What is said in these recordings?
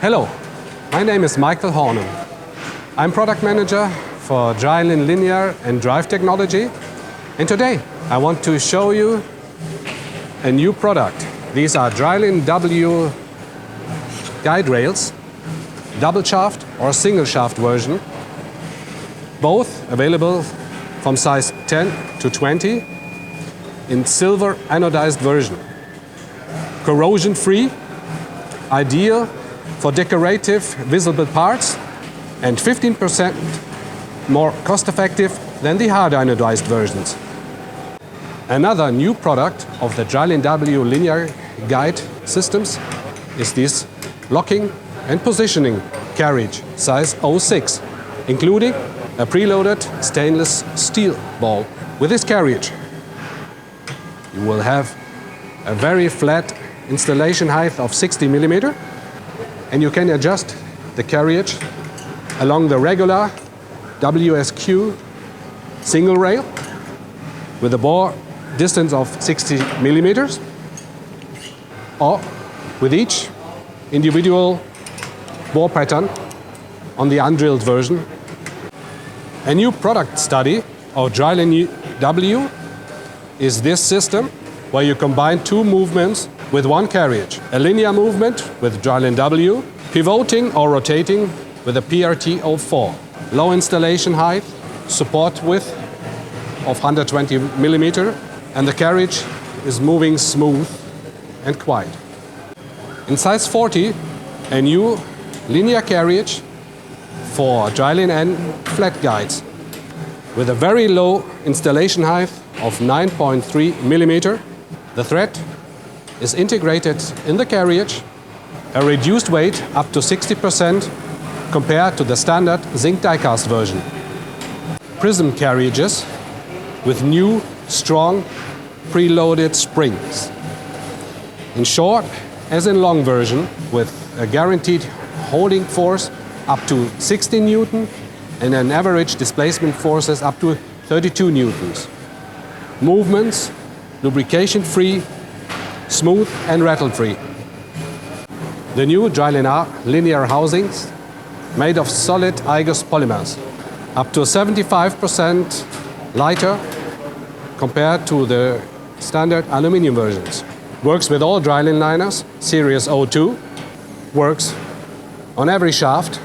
Hello, my name is Michael Hornum. I'm product manager for drylin linear and drive technology, and today I want to show you a new product. These are drylin W guide rails, double shaft or single shaft version, both available from size 10 to 20 in silver anodized version. Corrosion free, ideal for decorative visible parts, and 15% more cost effective than the hard anodized versions. Another new product of the drylin W linear guide systems is this locking and positioning carriage size 06, including a preloaded stainless steel ball. With this carriage, you will have a very flat installation height of 60 millimeter, and you can adjust the carriage along the regular WSQ single rail with a bore distance of 60 millimeters, or with each individual bore pattern on the undrilled version. A new product study of drylin W is this system where you combine two movements with one carriage. A linear movement with drylin W, pivoting or rotating with a PRT 04. Low installation height, support width of 120 millimeter, and the carriage is moving smooth and quiet. In size 40, a new linear carriage for drylin and flat guides with a very low installation height of 9.3 millimeter. The thread is integrated in the carriage, a reduced weight up to 60% compared to the standard zinc die-cast version. Prism carriages with new, strong, preloaded springs. In short, as in long version, with a guaranteed holding force up to 16 Newton and an average displacement forces up to 32 Newtons. Movements, lubrication-free, smooth and rattle-free. The new drylin linear housings made of solid igus polymers, up to 75% lighter compared to the standard aluminum versions. Works with all drylin liners, series 02, works on every shaft,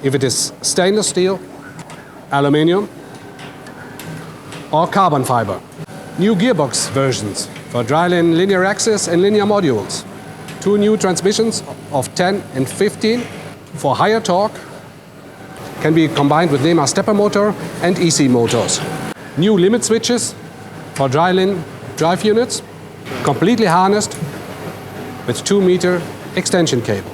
if it is stainless steel, aluminum or carbon fiber. New gearbox versions for drylin linear axis and linear modules. Two new transmissions of 10 and 15 for higher torque, can be combined with NEMA stepper motor and EC motors. New limit switches for drylin drive units, completely harnessed with 2-meter extension cable.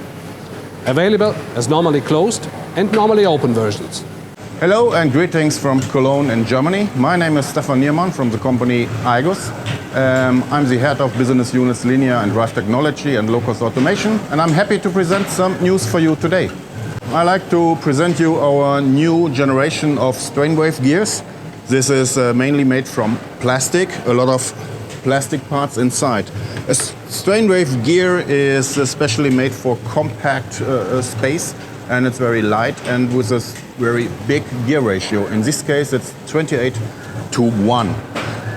Available as normally closed and normally open versions. Hello and greetings from Cologne in Germany. My name is Stefan Niermann from the company igus. I'm the head of business units linear and drive technology and low-cost automation, and I'm happy to present some news for you today. I'd like to present you our new generation of strain wave gears. This is mainly made from plastic, a lot of plastic parts inside. A strain wave gear is especially made for compact space, and it's very light and with a very big gear ratio. In this case, it's 28:1.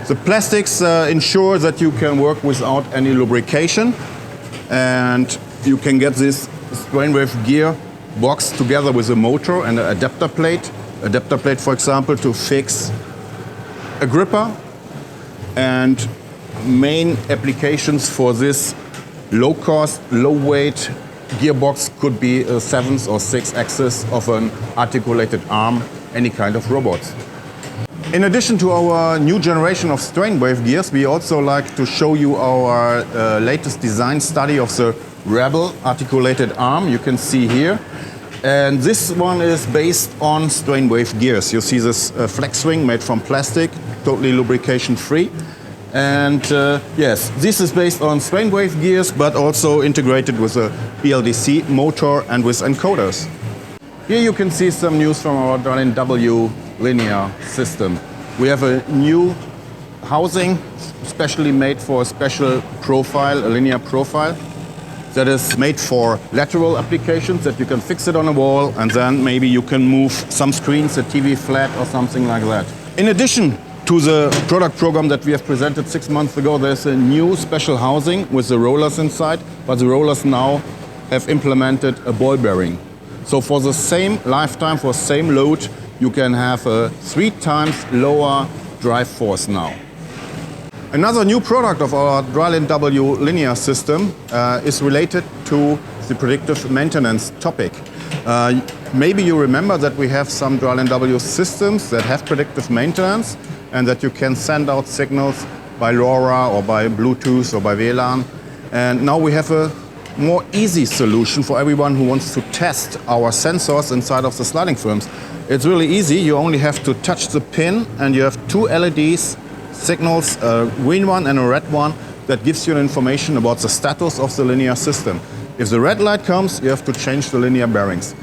The plastics ensure that you can work without any lubrication, and you can get this strain wave gear box together with a motor and an adapter plate. Adapter plate, for example, to fix a gripper, and main applications for this low-cost, low-weight gearbox could be a 7th or 6th axis of an articulated arm, any kind of robots. In addition to our new generation of strain wave gears, we also like to show you our latest design study of the Rebel articulated arm. You can see here. And this one is based on strain wave gears. You see this flex ring made from plastic, totally lubrication free. And yes, this is based on strain wave gears, but also integrated with a BLDC motor and with encoders. Here you can see some news from our drylin W linear system. We have a new housing specially made for a special profile, a linear profile. that is made for lateral applications, that you can fix it on a wall and then maybe you can move some screens, a TV flat or something like that. In addition to the product program that we have presented 6 months ago, there's a new special housing with the rollers inside, but the rollers now have implemented a ball bearing. So for the same lifetime, for the same load, you can have a 3 times lower drive force now. Another new product of our drylin W linear system is related to the predictive maintenance topic. Maybe you remember that we have some drylin W systems that have predictive maintenance and that you can send out signals by LoRa or by Bluetooth or by WLAN. And now we have a more easy solution for everyone who wants to test our sensors inside of the sliding films. It's really easy. You only have to touch the pin and you have 2 LEDs signals, a green one and a red one, that gives you information about the status of the linear system. If the red light comes, you have to change the linear bearings.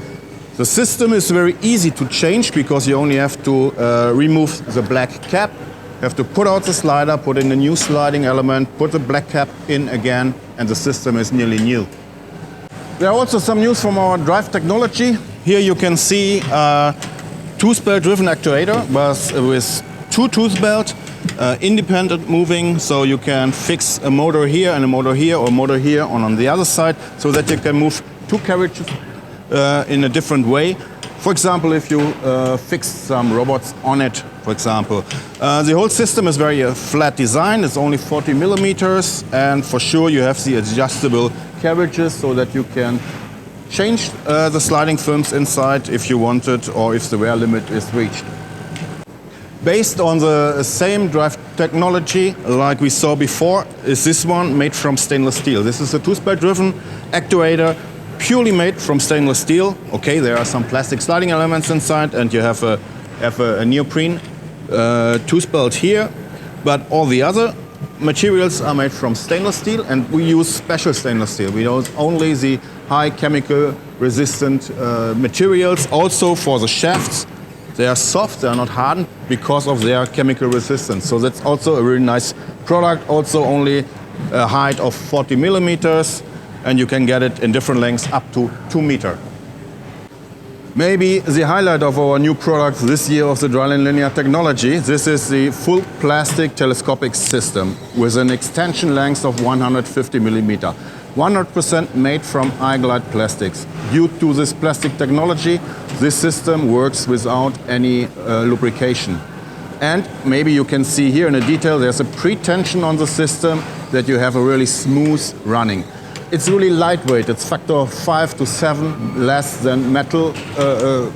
The system is very easy to change because you only have to remove the black cap. You have to put out the slider, put in a new sliding element, put the black cap in again, and the system is nearly new. There are also some news from our drive technology. Here you can see a tooth belt driven actuator with 2 tooth belts, independent moving, so you can fix a motor here and a motor here or a motor here on the other side, so that you can move 2 carriages in a different way. For example, if you fix some robots on it, for example. The whole system is very flat design. It's only 40 millimeters, and for sure you have the adjustable carriages so that you can change the sliding films inside if you want it or if the wear limit is reached. Based on the same drive technology like we saw before is this one made from stainless steel. This is a tooth belt driven actuator, purely made from stainless steel. Okay, there are some plastic sliding elements inside and you have a neoprene tooth belt here, but all the other materials are made from stainless steel, and we use special stainless steel. We use only the high chemical resistant materials. Also for the shafts, they are soft, they are not hardened because of their chemical resistance. So that's also a really nice product. Also only a height of 40 millimeters, and you can get it in different lengths up to 2 meters. Maybe the highlight of our new product this year of the drylin linear technology, this is the full plastic telescopic system with an extension length of 150 millimeters. 100% made from iGlide plastics. Due to this plastic technology, this system works without any lubrication. And maybe you can see here in a detail, there's a pre-tension on the system that you have a really smooth running. It's really lightweight. It's factor 5 to 7 less than metal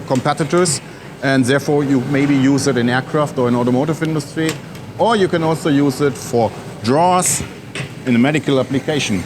competitors, and therefore you maybe use it in aircraft or in automotive industry, or you can also use it for drawers in a medical application.